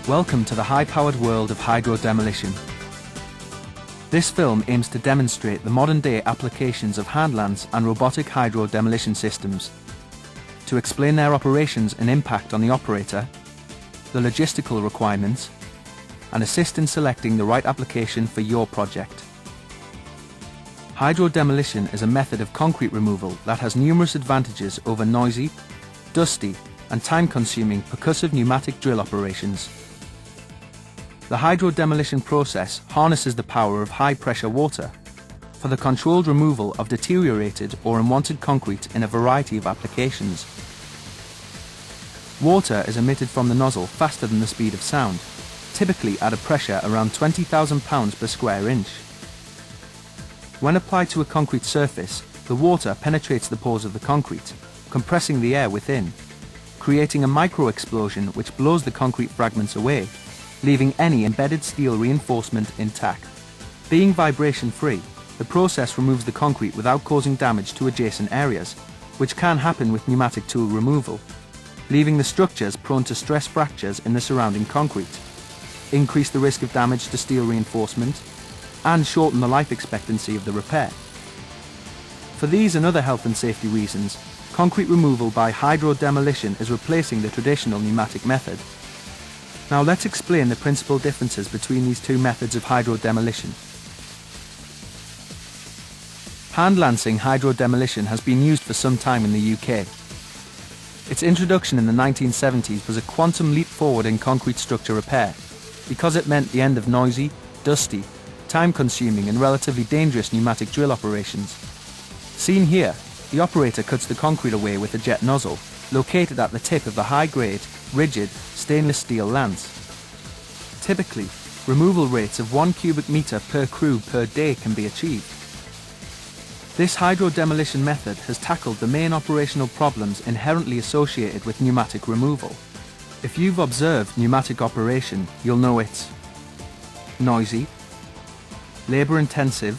Welcome to the high-powered world of hydrodemolition. This film aims to demonstrate the modern-day applications of handlands and robotic hydrodemolition systems, to explain their operations and impact on the operator, the logistical requirements, and assist in selecting the right application for your project. Hydrodemolition is a method of concrete removal that has numerous advantages over noisy, dusty, and time-consuming percussive pneumatic drill operations. The hydrodemolition process harnesses the power of high-pressure water for the controlled removal of deteriorated or unwanted concrete in a variety of applications. Water is emitted from the nozzle faster than the speed of sound, typically at a pressure around 20,000 pounds per square inch. When applied to a concrete surface, the water penetrates the pores of the concrete, compressing the air within, creating a micro-explosion which blows the concrete fragments away, leaving any embedded steel reinforcement intact. Being vibration-free, the process removes the concrete without causing damage to adjacent areas, which can happen with pneumatic tool removal, leaving the structures prone to stress fractures in the surrounding concrete, increase the risk of damage to steel reinforcement, and shorten the life expectancy of the repair. For these and other health and safety reasons, concrete removal by hydrodemolition is replacing the traditional pneumatic method. Now let's explain the principal differences between these two methods of hydrodemolition. Hand-lancing hydrodemolition has been used for some time in the UK. Its introduction in the 1970s was a quantum leap forward in concrete structure repair, because it meant the end of noisy, dusty, time-consuming and relatively dangerous pneumatic drill operations. Seen here, the operator cuts the concrete away with a jet nozzle, located at the tip of the high-grade, rigid, stainless steel lance. Typically, removal rates of 1 cubic metre per crew per day can be achieved. This hydrodemolition method has tackled the main operational problems inherently associated with pneumatic removal. If you've observed pneumatic operation, you'll know it's noisy, labour-intensive,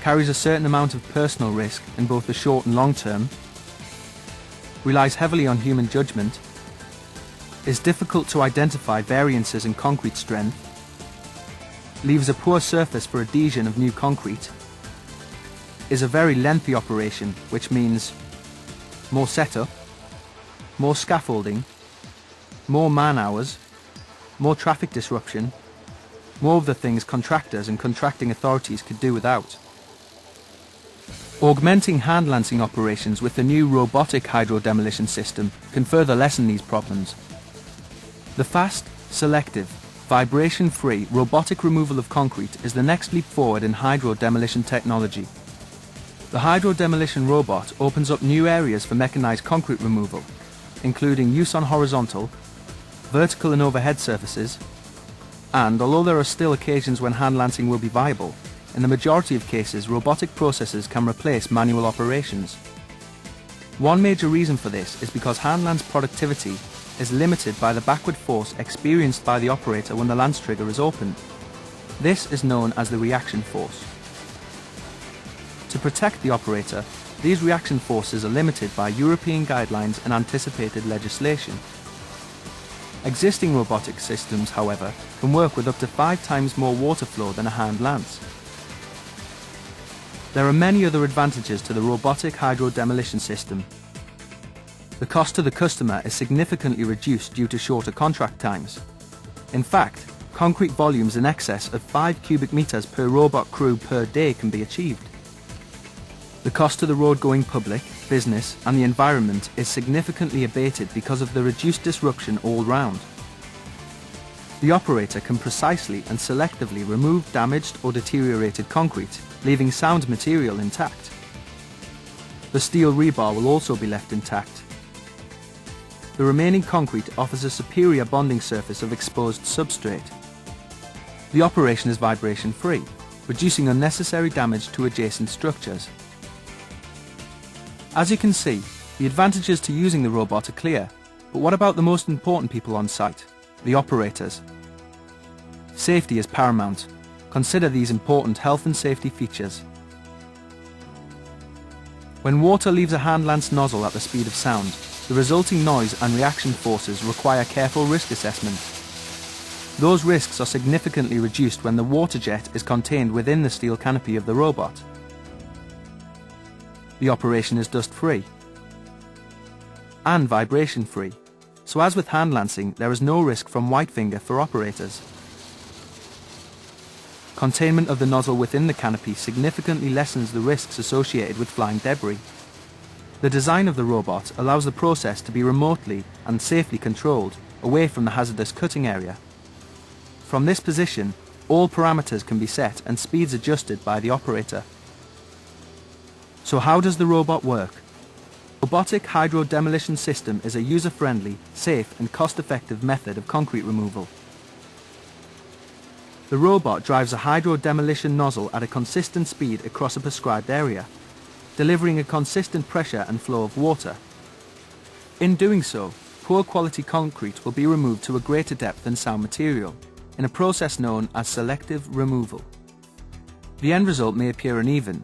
carries a certain amount of personal risk in both the short and long term, relies heavily on human judgment, is difficult to identify variances in concrete strength, leaves a poor surface for adhesion of new concrete, is a very lengthy operation, which means more setup, more scaffolding, more man hours, more traffic disruption, more of the things contractors and contracting authorities could do without. Augmenting hand-lancing operations with the new robotic hydrodemolition system can further lessen these problems. The fast, selective, vibration-free robotic removal of concrete is the next leap forward in hydrodemolition technology. The hydrodemolition robot opens up new areas for mechanized concrete removal, including use on horizontal, vertical and overhead surfaces, and although there are still occasions when hand-lancing will be viable, in the majority of cases robotic processes can replace manual operations. One major reason for this is because hand-lance productivity is limited by the backward force experienced by the operator when the lance trigger is opened. This is known as the reaction force. To protect the operator, these reaction forces are limited by European guidelines and anticipated legislation. Existing robotic systems, however, can work with up to 5 times more water flow than a hand lance. There are many other advantages to the robotic hydrodemolition system. The cost to the customer is significantly reduced due to shorter contract times. In fact, concrete volumes in excess of 5 cubic metres per robot crew per day can be achieved. The cost to the road-going public, business and the environment is significantly abated because of the reduced disruption all round. The operator can precisely and selectively remove damaged or deteriorated concrete, leaving sound material intact. The steel rebar will also be left intact. The remaining concrete offers a superior bonding surface of exposed substrate. The operation is vibration-free, reducing unnecessary damage to adjacent structures. As you can see, the advantages to using the robot are clear, but what about the most important people on site, the operators? Safety is paramount. Consider these important health and safety features. When water leaves a hand lance nozzle at the speed of sound, the resulting noise and reaction forces require careful risk assessment. Those risks are significantly reduced when the water jet is contained within the steel canopy of the robot. The operation is dust-free and vibration-free, so as with hand lancing, there is no risk from white finger for operators. Containment of the nozzle within the canopy significantly lessens the risks associated with flying debris. The design of the robot allows the process to be remotely and safely controlled away from the hazardous cutting area. From this position, all parameters can be set and speeds adjusted by the operator. So how does the robot work? The robotic hydrodemolition system is a user-friendly, safe and cost-effective method of concrete removal. The robot drives a hydrodemolition nozzle at a consistent speed across a prescribed area, delivering a consistent pressure and flow of water. In doing so, poor quality concrete will be removed to a greater depth than sound material, in a process known as selective removal. The end result may appear uneven.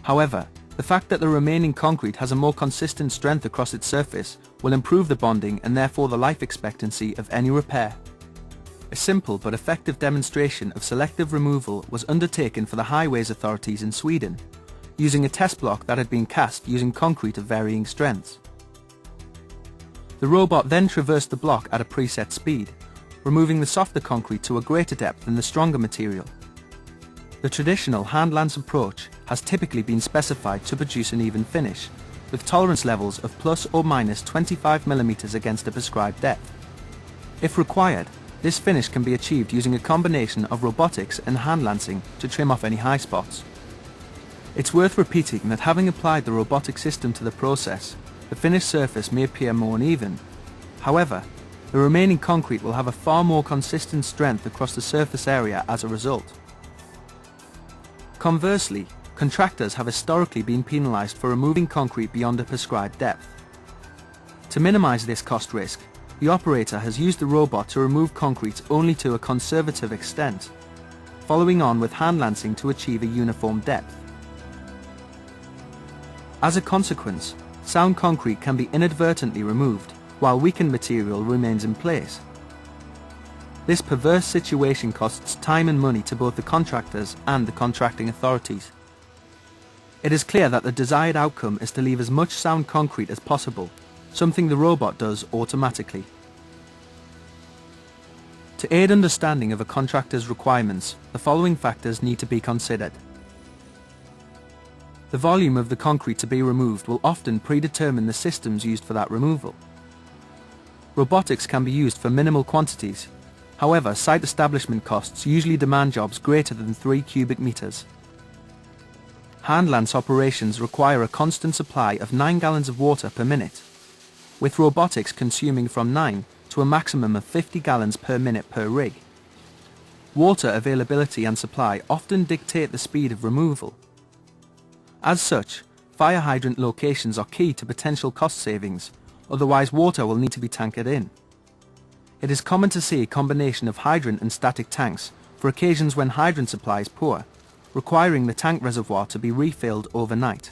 However, the fact that the remaining concrete has a more consistent strength across its surface will improve the bonding and therefore the life expectancy of any repair. A simple but effective demonstration of selective removal was undertaken for the highways authorities in Sweden, using a test block that had been cast using concrete of varying strengths. The robot then traversed the block at a preset speed, removing the softer concrete to a greater depth than the stronger material. The traditional hand lance approach has typically been specified to produce an even finish, with tolerance levels of plus or minus 25 mm against a prescribed depth. If required, this finish can be achieved using a combination of robotics and hand lancing to trim off any high spots. It's worth repeating that having applied the robotic system to the process, the finished surface may appear more uneven. However, the remaining concrete will have a far more consistent strength across the surface area as a result. Conversely, contractors have historically been penalised for removing concrete beyond a prescribed depth. To minimise this cost risk, the operator has used the robot to remove concrete only to a conservative extent, following on with hand lancing to achieve a uniform depth. As a consequence, sound concrete can be inadvertently removed, while weakened material remains in place. This perverse situation costs time and money to both the contractors and the contracting authorities. It is clear that the desired outcome is to leave as much sound concrete as possible, something the robot does automatically. To aid understanding of a contractor's requirements, the following factors need to be considered. The volume of the concrete to be removed will often predetermine the systems used for that removal. Robotics can be used for minimal quantities. However, site establishment costs usually demand jobs greater than 3 cubic meters. Hand lance operations require a constant supply of 9 gallons of water per minute, with robotics consuming from 9 to a maximum of 50 gallons per minute per rig. Water availability and supply often dictate the speed of removal. As such, fire hydrant locations are key to potential cost savings, otherwise water will need to be tankered in. It is common to see a combination of hydrant and static tanks for occasions when hydrant supply is poor, requiring the tank reservoir to be refilled overnight.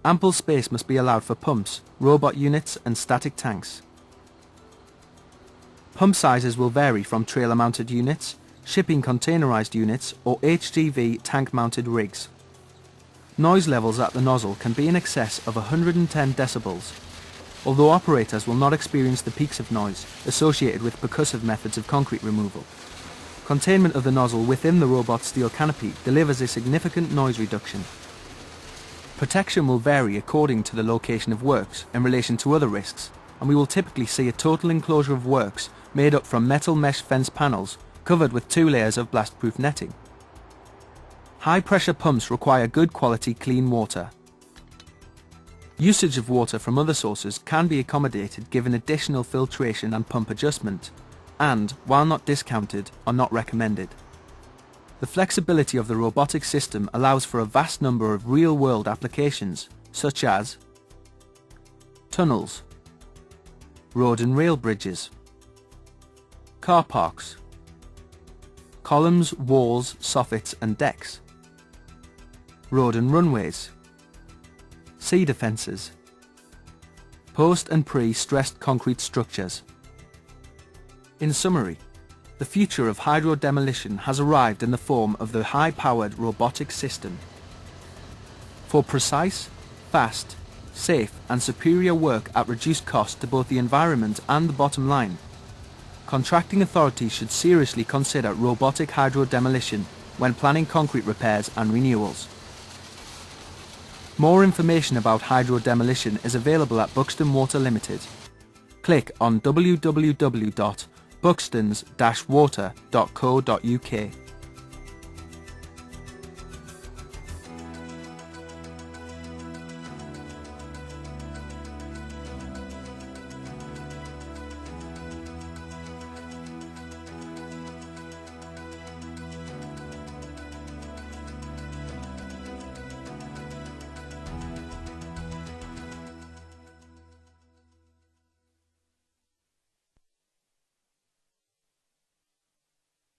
Ample space must be allowed for pumps, robot units and static tanks. Pump sizes will vary from trailer-mounted units, shipping containerized units or HGV tank-mounted rigs. Noise levels at the nozzle can be in excess of 110 decibels, although operators will not experience the peaks of noise associated with percussive methods of concrete removal. Containment of the nozzle within the robot's steel canopy delivers a significant noise reduction. Protection will vary according to the location of works in relation to other risks, and we will typically see a total enclosure of works made up from metal mesh fence panels covered with 2 layers of blast-proof netting. High-pressure pumps require good quality clean water. Usage of water from other sources can be accommodated given additional filtration and pump adjustment, and, while not discounted, are not recommended. The flexibility of the robotic system allows for a vast number of real-world applications, such as tunnels, road and rail bridges, car parks, columns, walls, soffits and decks, road and runways, sea defences, post and pre-stressed concrete structures. In summary, The future of hydrodemolition has arrived in the form of the high-powered robotic system. For precise, fast, safe and superior work at reduced cost to both the environment and the bottom line, contracting authorities should seriously consider robotic hydrodemolition when planning concrete repairs and renewals. More information about hydrodemolition is available at Buxton Water Ltd. Click on www.buxtons-water.co.uk.